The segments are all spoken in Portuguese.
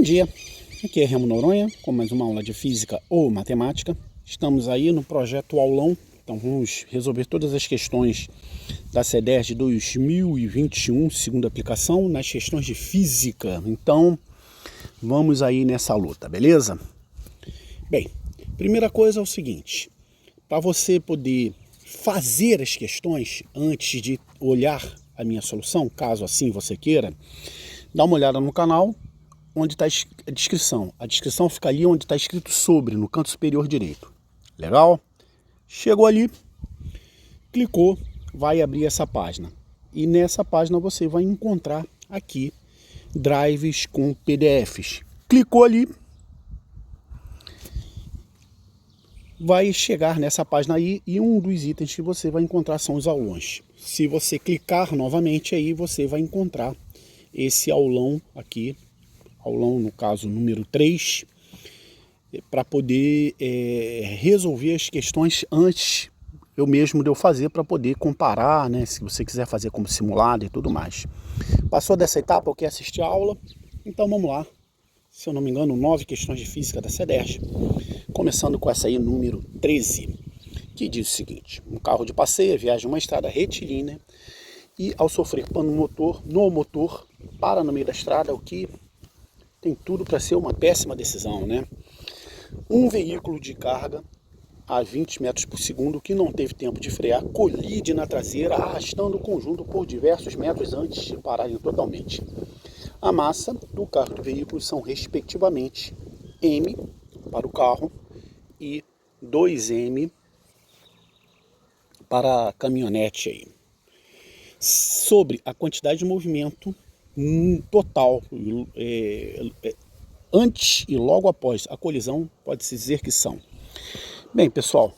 dia, aqui é Remo Noronha com mais uma aula de Física ou Matemática. Estamos aí no projeto Aulão, então vamos resolver todas as questões da CEDERJ de 2021, segunda aplicação, nas questões de Física. Então, vamos aí nessa luta, beleza? Bem, primeira coisa é o seguinte, para você poder fazer as questões antes de olhar a minha solução, caso assim você queira, dá uma olhada no canal, onde está a descrição. A descrição fica ali onde está escrito sobre, no canto superior direito. Legal? Chegou ali, clicou, vai abrir essa página. E nessa página você vai encontrar aqui drives com PDFs. Clicou ali, vai chegar nessa página aí e um dos itens que você vai encontrar são os aulões. Se você clicar novamente aí, você vai encontrar esse aulão aqui, aulão no caso número 3, para poder resolver as questões antes eu mesmo de eu fazer, para poder comparar, né, se você quiser fazer como simulado e tudo mais. Passou dessa etapa, eu quero assistir a aula, então vamos lá. Se eu não me engano, 9 questões de física da CEDERJ, começando com essa aí, número 13, que diz o seguinte: um carro de passeio viaja uma estrada retilínea e, ao sofrer pano no motor, para no meio da estrada, o que tem tudo para ser uma péssima decisão, né? Um veículo de carga a 20 metros por segundo, que não teve tempo de frear, colide na traseira, arrastando o conjunto por diversos metros antes de pararem totalmente. A massa do carro e do veículo são, respectivamente, M para o carro e 2M para a caminhonete aí. Sobre a quantidade de movimento total antes e logo após a colisão, pode-se dizer que são. Bem, pessoal,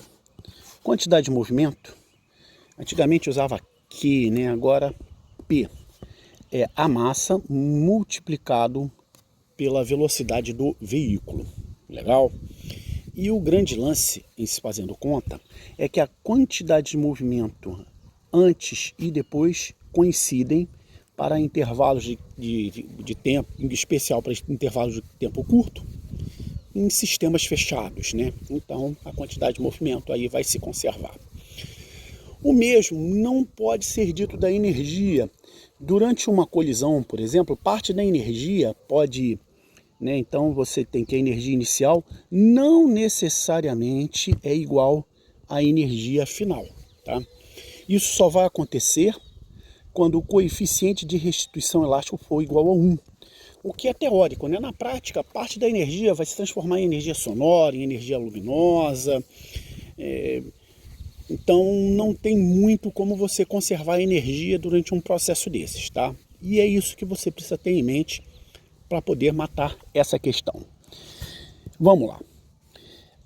quantidade de movimento, antigamente usava Q, né? Agora P. É a massa multiplicado pela velocidade do veículo. Legal? E o grande lance, em se fazendo conta, é que a quantidade de movimento antes e depois coincidem para intervalos de tempo, em especial para intervalos de tempo curto, em sistemas fechados, né? Então a quantidade de movimento aí vai se conservar. O mesmo não pode ser dito da energia. Durante uma colisão, por exemplo, parte da energia pode, né? Então você tem que a energia inicial não necessariamente é igual à energia final, tá? Isso só vai acontecer quando o coeficiente de restituição elástico for igual a 1. O que é teórico, né? Na prática, parte da energia vai se transformar em energia sonora, em energia luminosa. Então não tem muito como você conservar a energia durante um processo desses, tá? E é isso que você precisa ter em mente para poder matar essa questão. Vamos lá.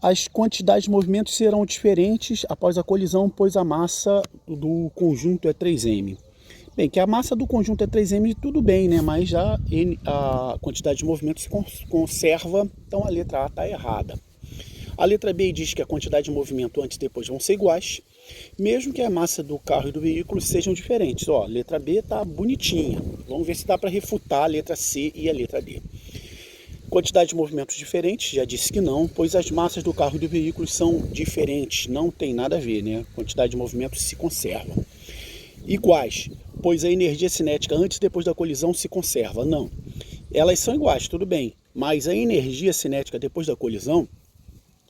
As quantidades de movimentos serão diferentes após a colisão, pois a massa do conjunto é 3m. Bem, que a massa do conjunto é 3m, tudo bem, né? Mas já a quantidade de movimento se conserva, então a letra A está errada. A letra B diz que a quantidade de movimento antes e depois vão ser iguais, mesmo que a massa do carro e do veículo sejam diferentes. Ó, a letra B está bonitinha. Vamos ver se dá para refutar a letra C e a letra D. Quantidade de movimentos diferentes, já disse que não, pois as massas do carro e do veículo são diferentes, não tem nada a ver, né? A quantidade de movimentos se conserva. Iguais, pois a energia cinética antes e depois da colisão se conserva. Não, elas são iguais, tudo bem, mas a energia cinética depois da colisão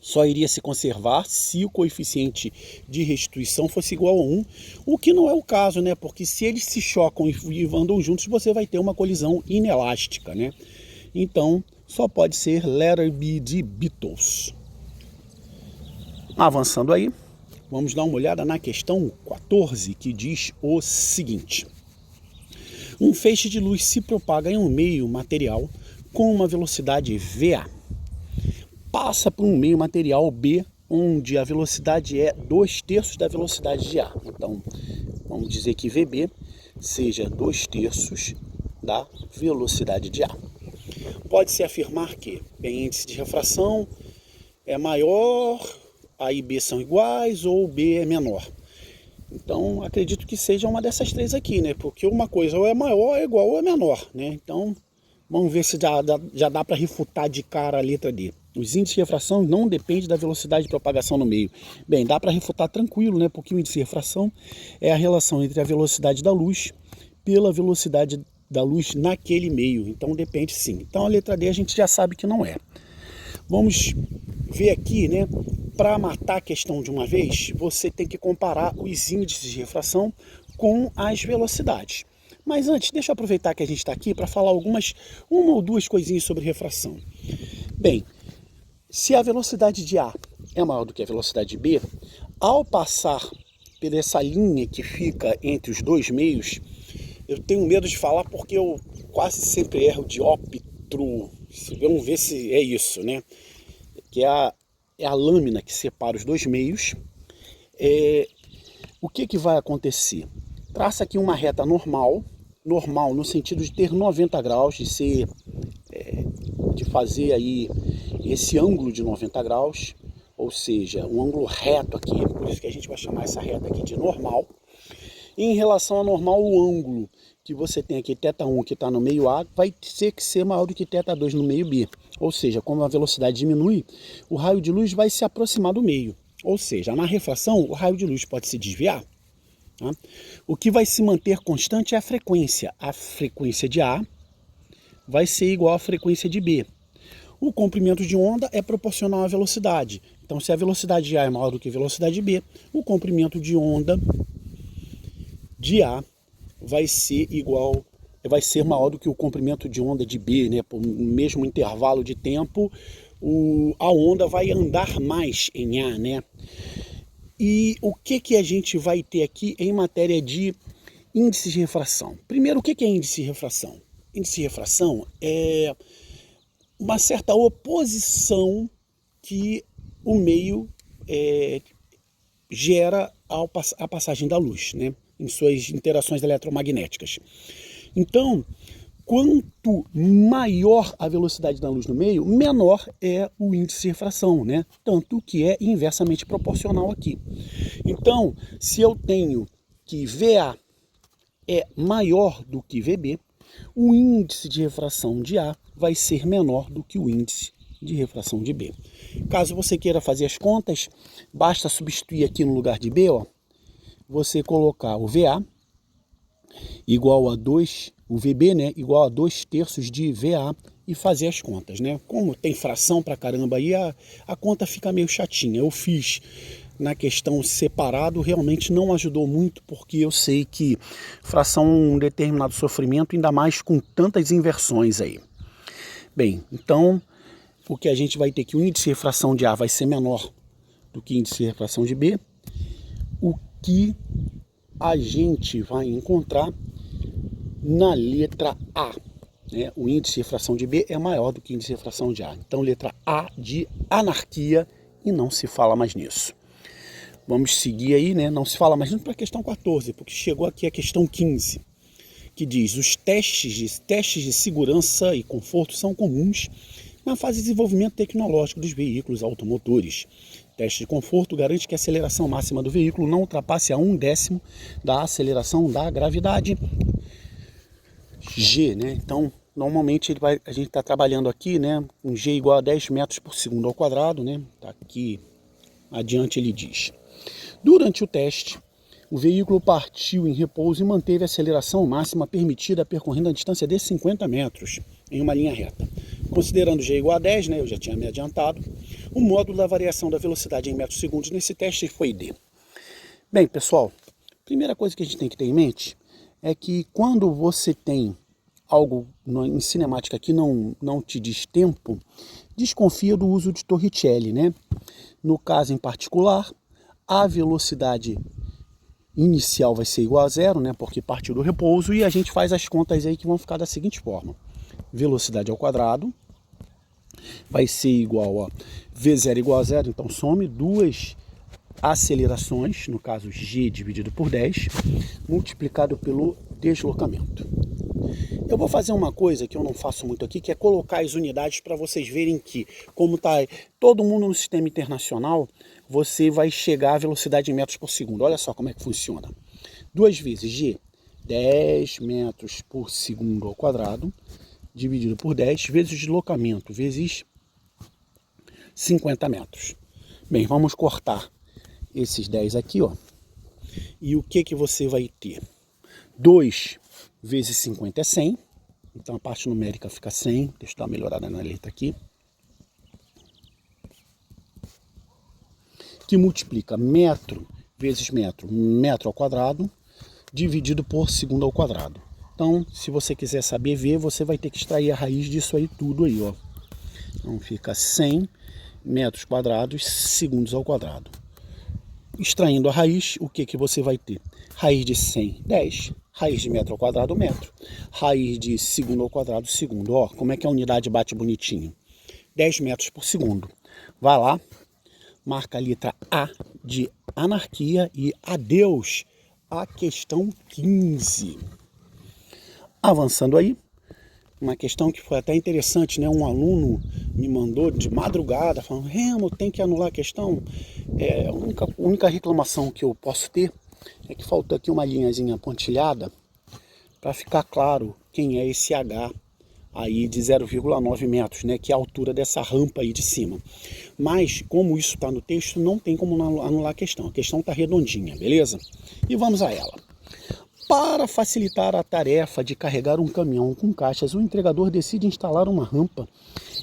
só iria se conservar se o coeficiente de restituição fosse igual a 1, o que não é o caso, né? Porque se eles se chocam e andam juntos, você vai ter uma colisão inelástica, né? Então, só pode ser letter B de Beatles. Avançando aí, vamos dar uma olhada na questão 14, que diz o seguinte: um feixe de luz se propaga em um meio material com uma velocidade VA. Passa por um meio material B, onde a velocidade é 2/3 da velocidade de A. Então, vamos dizer que VB seja 2/3 da velocidade de A. Pode-se afirmar que o índice de refração é maior, A e B são iguais, ou B é menor. Então, acredito que seja uma dessas três aqui, né? Porque uma coisa ou é maior, é igual ou é menor, né? Então, Vamos ver se já dá para refutar de cara a letra D. Os índices de refração não dependem da velocidade de propagação no meio. Bem, dá para refutar tranquilo, né? Porque o índice de refração é a relação entre a velocidade da luz pela velocidade da luz naquele meio. Então depende sim. Então a letra D a gente já sabe que não é. Vamos ver aqui, né? Para matar a questão de uma vez, você tem que comparar os índices de refração com as velocidades. Mas antes, deixa eu aproveitar que a gente está aqui para falar uma ou duas coisinhas sobre refração. Bem, se a velocidade de A é maior do que a velocidade de B, ao passar por essa linha que fica entre os dois meios, eu tenho medo de falar porque eu quase sempre erro dióptro. Vamos ver se é isso, né? Que é a lâmina que separa os dois meios. O que vai acontecer? Traça aqui uma reta normal no sentido de ter 90 graus, de fazer aí esse ângulo de 90 graus, ou seja, um ângulo reto aqui, por isso que a gente vai chamar essa reta aqui de normal. E em relação a normal, o ângulo que você tem aqui, θ1, que está no meio A, vai ter que ser maior do que θ2 no meio B. Ou seja, como a velocidade diminui, o raio de luz vai se aproximar do meio. Ou seja, na refração, o raio de luz pode se desviar. Tá? O que vai se manter constante é a frequência. A frequência de A vai ser igual à frequência de B. O comprimento de onda é proporcional à velocidade. Então, se a velocidade de A é maior do que a velocidade de B, o comprimento de onda de A vai ser maior do que o comprimento de onda de B, né? Por mesmo intervalo de tempo, a onda vai andar mais em A, né? E o que a gente vai ter aqui em matéria de índice de refração? Primeiro, o que é índice de refração? Índice de refração é uma certa oposição que o meio gera à passagem da luz, né? Em suas interações eletromagnéticas. Então, quanto maior a velocidade da luz no meio, menor é o índice de refração, né? Tanto que é inversamente proporcional aqui. Então, se eu tenho que VA é maior do que VB, o índice de refração de A vai ser menor do que o índice de refração de B. Caso você queira fazer as contas, basta substituir aqui no lugar de B, ó, você colocar o VA igual a 2, o VB, né, igual a 2/3 de VA e fazer as contas, né? Como tem fração pra caramba aí, a conta fica meio chatinha. Eu fiz na questão separado, realmente não ajudou muito, porque eu sei que fração é um determinado sofrimento, ainda mais com tantas inversões aí. Bem, então, o que a gente vai ter que o índice de refração de A vai ser menor do que o índice de refração de B, o que a gente vai encontrar na letra A, né? O índice de refração de B é maior do que o índice de refração de A. Então, letra A de anarquia, e não se fala mais nisso. Vamos seguir aí, né? Não se fala mais nisso para a questão 14, porque chegou aqui a questão 15, que diz: os testes de segurança e conforto são comuns na fase de desenvolvimento tecnológico dos veículos automotores. O teste de conforto garante que a aceleração máxima do veículo não ultrapasse a 1/10 da aceleração da gravidade G, né? Então, normalmente a gente está trabalhando aqui, né, com G igual a 10 metros por segundo ao quadrado, né? Tá aqui adiante ele diz: durante o teste, o veículo partiu em repouso e manteve a aceleração máxima permitida percorrendo a distância de 50 metros em uma linha reta. Considerando G igual a 10, né, eu já tinha me adiantado, o módulo da variação da velocidade em metros segundos nesse teste foi D. Bem, pessoal, primeira coisa que a gente tem que ter em mente é que quando você tem algo em cinemática que não te diz tempo, desconfia do uso de Torricelli, né? No caso em particular, a velocidade inicial vai ser igual a zero, né? Porque partiu do repouso, e a gente faz as contas aí que vão ficar da seguinte forma: velocidade ao quadrado vai ser igual a V0 igual a zero, então some duas acelerações, no caso G dividido por 10, multiplicado pelo deslocamento. Eu vou fazer uma coisa que eu não faço muito aqui, que é colocar as unidades para vocês verem que, como está todo mundo no sistema internacional, você vai chegar à velocidade em metros por segundo. Olha só como é que funciona. 2 vezes G, 10 metros por segundo ao quadrado, dividido por 10 vezes o deslocamento, vezes 50 metros. Bem, vamos cortar esses 10 aqui, ó. E o que você vai ter? 2 vezes 50 é 100. Então a parte numérica fica 100. Deixa eu dar uma melhorada na letra aqui. Que multiplica metro vezes metro, metro ao quadrado, dividido por segundo ao quadrado. Então, se você quiser saber ver, você vai ter que extrair a raiz disso aí tudo aí, ó. Então fica 100 metros quadrados, segundos ao quadrado. Extraindo a raiz, o que você vai ter? Raiz de 100, 10. Raiz de metro ao quadrado, metro. Raiz de segundo ao quadrado, segundo. Ó, como é que a unidade bate bonitinho? 10 metros por segundo. Vai lá, marca a letra A de anarquia e adeus a questão 15. Avançando aí, uma questão que foi até interessante, né? Um aluno me mandou de madrugada, falando, Remo, tem que anular a questão. A única reclamação que eu posso ter é que faltou aqui uma linhazinha pontilhada para ficar claro quem é esse H aí de 0,9 metros, né? Que é a altura dessa rampa aí de cima. Mas, como isso está no texto, não tem como anular a questão. A questão está redondinha, beleza? E vamos a ela. Para facilitar a tarefa de carregar um caminhão com caixas, o entregador decide instalar uma rampa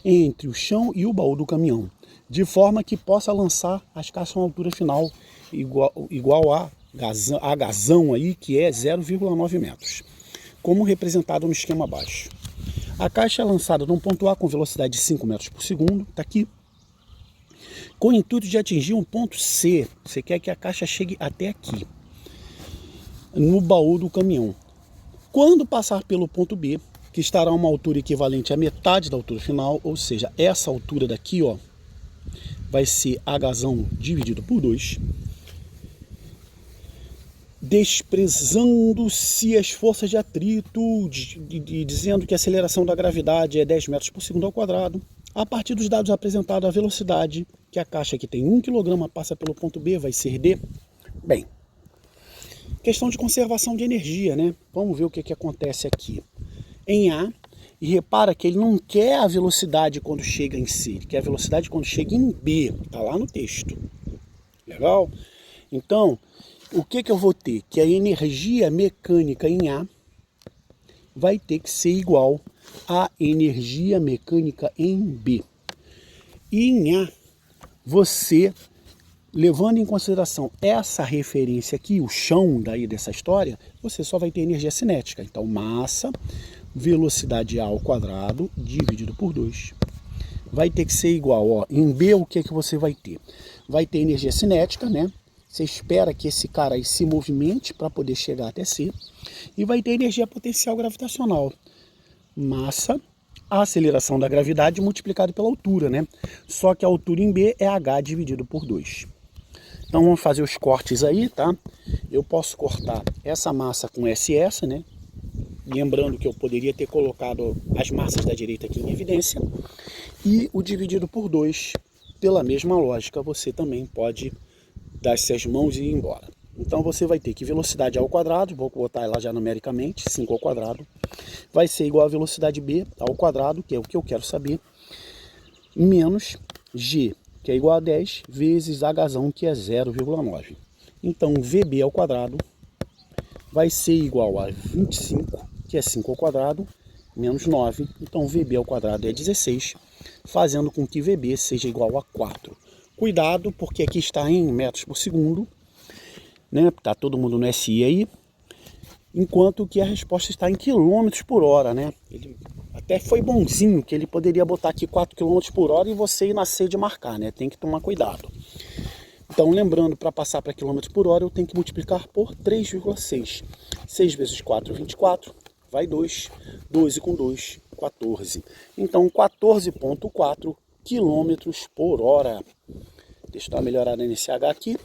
entre o chão e o baú do caminhão, de forma que possa lançar as caixas na altura final igual a gazão aí, que é 0,9 metros, como representado no esquema abaixo. A caixa é lançada de um ponto A com velocidade de 5 metros por segundo, está aqui, com o intuito de atingir um ponto C. Você quer que a caixa chegue até aqui, no baú do caminhão. Quando passar pelo ponto B, que estará a uma altura equivalente à metade da altura final, ou seja, essa altura daqui, ó, vai ser a gazão dividido por 2, desprezando-se as forças de atrito, dizendo que a aceleração da gravidade é 10 metros por segundo ao quadrado. A partir dos dados apresentados, a velocidade que a caixa que tem 1 kg passa pelo ponto B vai ser D. Bem, questão de conservação de energia, né? Vamos ver o que acontece aqui. Em A, e repara que ele não quer a velocidade quando chega em C, ele quer a velocidade quando chega em B, tá lá no texto. Legal? Então, o que eu vou ter? Que a energia mecânica em A vai ter que ser igual à energia mecânica em B. E em A, você, levando em consideração essa referência aqui, o chão daí dessa história, você só vai ter energia cinética. Então, massa, velocidade A ao quadrado, dividido por 2. Vai ter que ser igual, ó, em B o que você vai ter? Vai ter energia cinética, né? Você espera que esse cara aí se movimente para poder chegar até C. E vai ter energia potencial gravitacional. Massa, a aceleração da gravidade multiplicado pela altura, né? Só que a altura em B é H dividido por 2. Então vamos fazer os cortes aí, tá? Eu posso cortar essa massa com SS, né? Lembrando que eu poderia ter colocado as massas da direita aqui em evidência. E o dividido por 2, pela mesma lógica, você também pode dar-se as mãos e ir embora. Então você vai ter que velocidade A ao quadrado, vou botar ela já numericamente, 5 ao quadrado, vai ser igual a velocidade B ao quadrado, que é o que eu quero saber, menos G, que é igual a 10, vezes Hzão, que é 0,9. Então VB ao quadrado vai ser igual a 25, que é 5 ao quadrado, menos 9. Então VB ao quadrado é 16, fazendo com que VB seja igual a 4. Cuidado, porque aqui está em metros por segundo, né? Tá todo mundo no SI aí, enquanto que a resposta está em quilômetros por hora, né? Ele até foi bonzinho, que ele poderia botar aqui 4 km por hora e você ir na C de marcar, né? Tem que tomar cuidado. Então, lembrando, para passar para km por hora, eu tenho que multiplicar por 3,6. 6 vezes 4, 24, vai 2. 12 com 2, 14. Então, 14,4 km por hora. Deixa eu dar uma melhorada nesse H aqui.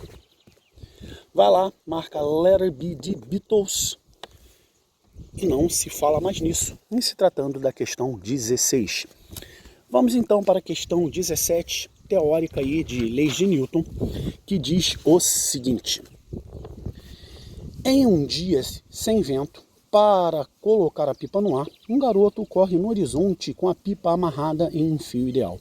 Vai lá, marca letter B de Beatles. E não se fala mais nisso, em se tratando da questão 16. Vamos então para a questão 17, teórica aí de leis de Newton, que diz o seguinte: em um dia sem vento, Para colocar a pipa no ar, um garoto corre no horizonte com a pipa amarrada em um fio ideal,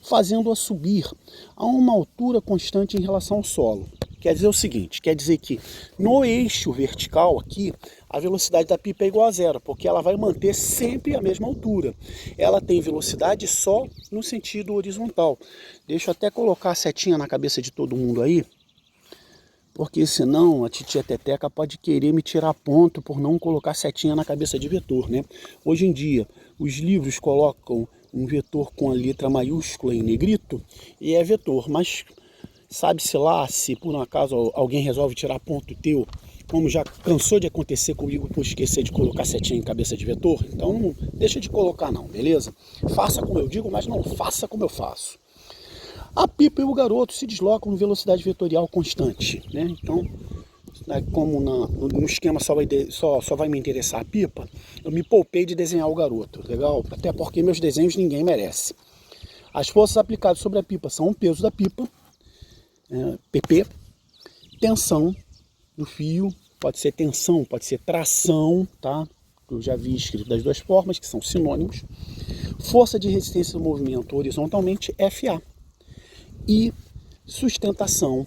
fazendo-a subir a uma altura constante em relação ao solo. Quer dizer o seguinte, quer dizer que no eixo vertical aqui, a velocidade da pipa é igual a zero, porque ela vai manter sempre a mesma altura. Ela tem velocidade só no sentido horizontal. Deixa eu até colocar a setinha na cabeça de todo mundo aí, porque senão a titia Teteca pode querer me tirar ponto por não colocar setinha na cabeça de vetor, né? Hoje em dia, os livros colocam um vetor com a letra maiúscula em negrito e é vetor, mas sabe-se lá se por um acaso alguém resolve tirar ponto teu, como já cansou de acontecer comigo por esquecer de colocar setinha em cabeça de vetor, então não deixa de colocar não, beleza? Faça como eu digo, mas não faça como eu faço. A pipa e o garoto se deslocam em velocidade vetorial constante, né? Então, como no esquema só vai me interessar a pipa, eu me poupei de desenhar o garoto, legal? Até porque meus desenhos ninguém merece. As forças aplicadas sobre a pipa são o peso da pipa, PP, tensão do fio, pode ser tensão, pode ser tração, tá? Eu já vi escrito das duas formas, que são sinônimos. Força de resistência do movimento horizontalmente, FA. E sustentação,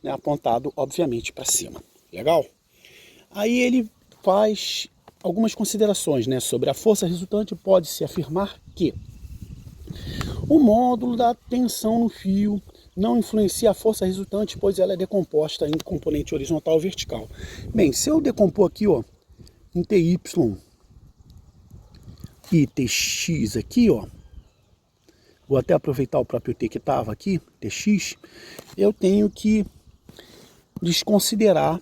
né, apontado obviamente para cima. Legal? Aí ele faz algumas considerações, né, sobre a força resultante. Pode-se afirmar que o módulo da tensão no fio não influencia a força resultante, pois ela é decomposta em componente horizontal ou vertical. Bem, se eu decompor aqui, ó, em TY e TX aqui, ó, vou até aproveitar o próprio T que estava aqui, TX, eu tenho que desconsiderar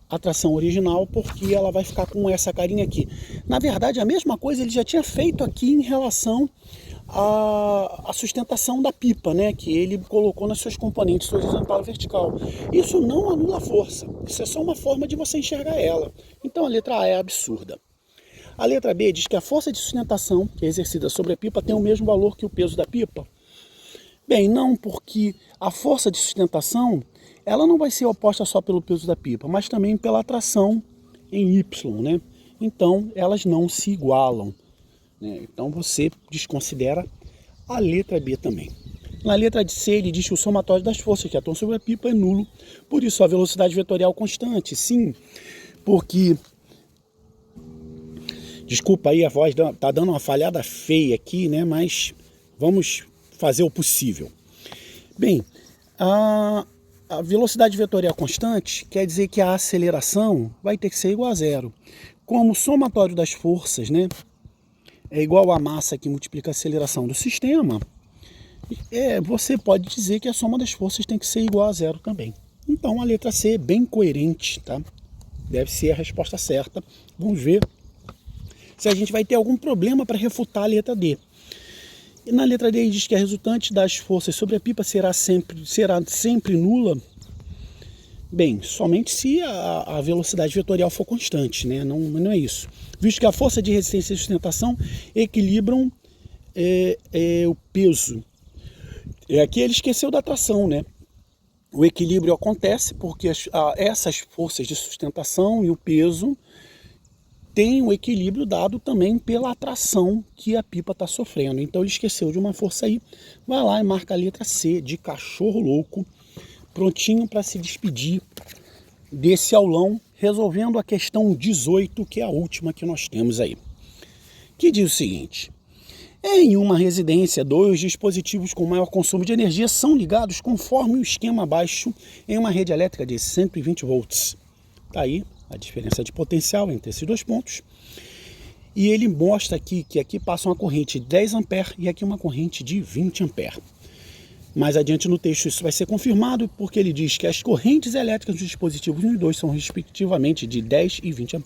a tração original, porque ela vai ficar com essa carinha aqui. Na verdade, a mesma coisa ele já tinha feito aqui em relação à sustentação da pipa, né, que ele colocou nas suas componentes horizontal e vertical. Isso não anula a força, isso é só uma forma de você enxergar ela. Então a letra A é absurda. A letra B diz que a força de sustentação que é exercida sobre a pipa tem o mesmo valor que o peso da pipa. Bem, não, porque a força de sustentação ela não vai ser oposta só pelo peso da pipa, mas também pela atração em Y, né? Então elas não se igualam, né? Então você desconsidera a letra B também. Na letra C ele diz que o somatório das forças que atuam sobre a pipa é nulo, por isso a velocidade vetorial constante, sim, porque... Desculpa aí, a voz tá dando uma falhada feia aqui, né? Mas vamos fazer o possível. Bem, a velocidade vetorial constante quer dizer que a aceleração vai ter que ser igual a zero. Como o somatório das forças, né, é igual à massa que multiplica a aceleração do sistema, você pode dizer que a soma das forças tem que ser igual a zero também. Então a letra C é bem coerente, tá? Deve ser a resposta certa. Vamos ver se a gente vai ter algum problema para refutar a letra D. E na letra D diz que a resultante das forças sobre a pipa será sempre nula. Bem, somente se a velocidade vetorial for constante, né? Não é isso. Visto que a força de resistência e sustentação equilibram o peso. Aqui ele esqueceu da tração, né? O equilíbrio acontece porque essas forças de sustentação e o peso tem o equilíbrio dado também pela atração que a pipa está sofrendo. Então ele esqueceu de uma força aí. Vai lá e marca a letra C de cachorro louco, prontinho para se despedir desse aulão, resolvendo a questão 18, que é a última que nós temos aí. Que diz o seguinte: em uma residência, dois dispositivos com maior consumo de energia são ligados conforme o esquema abaixo em uma rede elétrica de 120 volts. Está aí a diferença de potencial entre esses dois pontos. E ele mostra aqui que aqui passa uma corrente de 10 A e aqui uma corrente de 20 A. Mais adiante no texto isso vai ser confirmado, porque ele diz que as correntes elétricas dos dispositivos 1 e 2 são respectivamente de 10 e 20 A.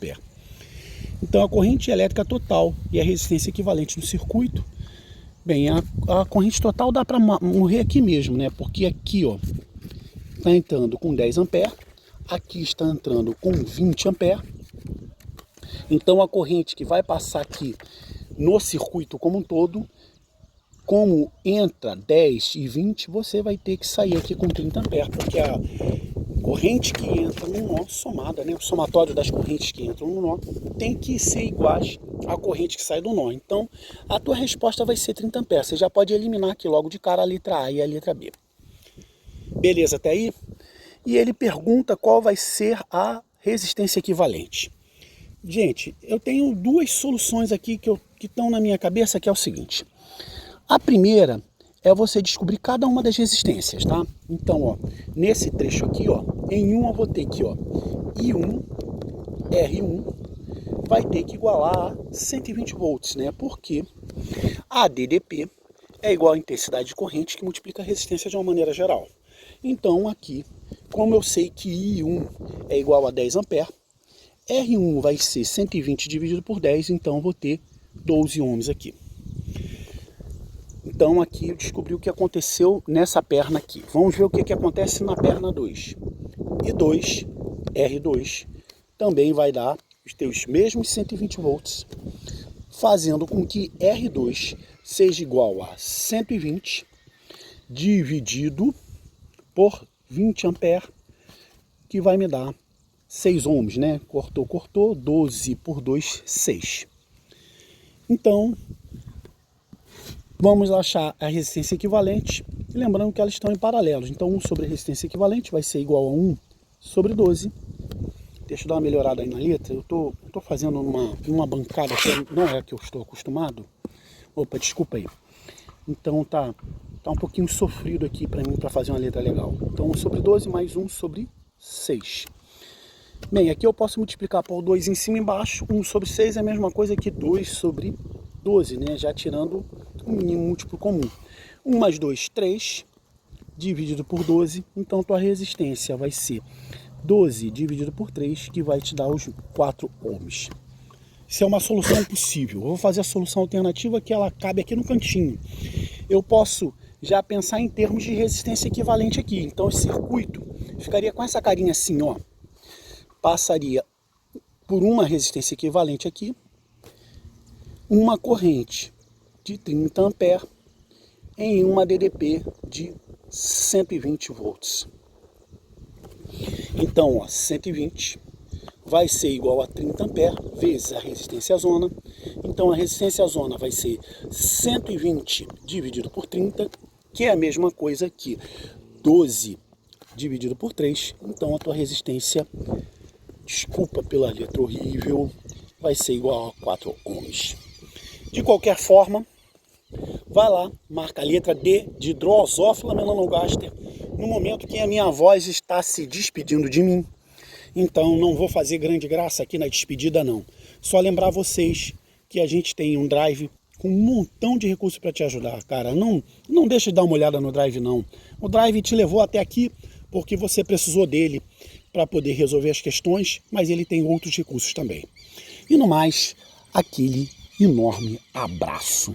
Então a corrente elétrica total e a resistência equivalente no circuito, bem, a corrente total dá para morrer aqui mesmo, né? Porque aqui, ó, está entrando com 10 A, aqui está entrando com 20 A. Então a corrente que vai passar aqui no circuito como um todo, como entra 10 e 20, você vai ter que sair aqui com 30 A, porque corrente que entra no nó somada, né, o somatório das correntes que entram no nó, tem que ser iguais à corrente que sai do nó. Então, a tua resposta vai ser 30 amperes. Você já pode eliminar aqui logo de cara a letra A e a letra B. Beleza até aí? E ele pergunta qual vai ser a resistência equivalente. Gente, eu tenho duas soluções aqui que estão na minha cabeça, que é o seguinte. A primeira é você descobrir cada uma das resistências, tá? Então, ó, nesse trecho aqui, ó, em um eu vou ter que, ó, I1, R1 vai ter que igualar a 120 volts, né? Porque a DDP é igual à intensidade de corrente que multiplica a resistência de uma maneira geral. Então, aqui, como eu sei que I1 é igual a 10 amperes, R1 vai ser 120 dividido por 10, então eu vou ter 12 ohms aqui. Então aqui eu descobri o que aconteceu nessa perna aqui. Vamos ver o que acontece na perna 2. I2, R2, também vai dar ter os mesmos 120 volts, fazendo com que R2 seja igual a 120 dividido por 20 amperes, que vai me dar 6 ohms, né? Cortou, 12 por 2, 6. Então, vamos achar a resistência equivalente, lembrando que elas estão em paralelos. Então, 1 sobre a resistência equivalente vai ser igual a 1 sobre 12. Deixa eu dar uma melhorada aí na letra. Eu tô fazendo uma bancada que não é a que eu estou acostumado. Opa, desculpa aí. Então, tá um pouquinho sofrido aqui para mim, para fazer uma letra legal. Então, 1 sobre 12 mais 1 sobre 6. Bem, aqui eu posso multiplicar por 2 em cima e embaixo. 1 sobre 6 é a mesma coisa que 2 sobre 12, né? Já tirando um mínimo múltiplo comum. 1 mais 2, 3, dividido por 12. Então, tua resistência vai ser 12 dividido por 3, que vai te dar os 4 ohms. Isso é uma solução possível. Eu vou fazer a solução alternativa, que ela cabe aqui no cantinho. Eu posso já pensar em termos de resistência equivalente aqui. Então, esse circuito ficaria com essa carinha assim, ó. Passaria por uma resistência equivalente aqui, uma corrente de 30 amperes em uma DDP de 120 volts. Então, ó, 120 vai ser igual a 30 amperes vezes a resistência zona. Então, a resistência zona vai ser 120 dividido por 30, que é a mesma coisa que 12 dividido por 3. Então, a tua resistência, desculpa pela letra horrível, vai ser igual a 4 ohms. De qualquer forma, vai lá, marca a letra D de Drosophila melanogaster, no momento que a minha voz está se despedindo de mim. Então não vou fazer grande graça aqui na despedida não. Só lembrar vocês que a gente tem um Drive com um montão de recursos para te ajudar, cara. Não deixe de dar uma olhada no Drive não. O Drive te levou até aqui porque você precisou dele para poder resolver as questões, mas ele tem outros recursos também. E no mais, aquele enorme abraço.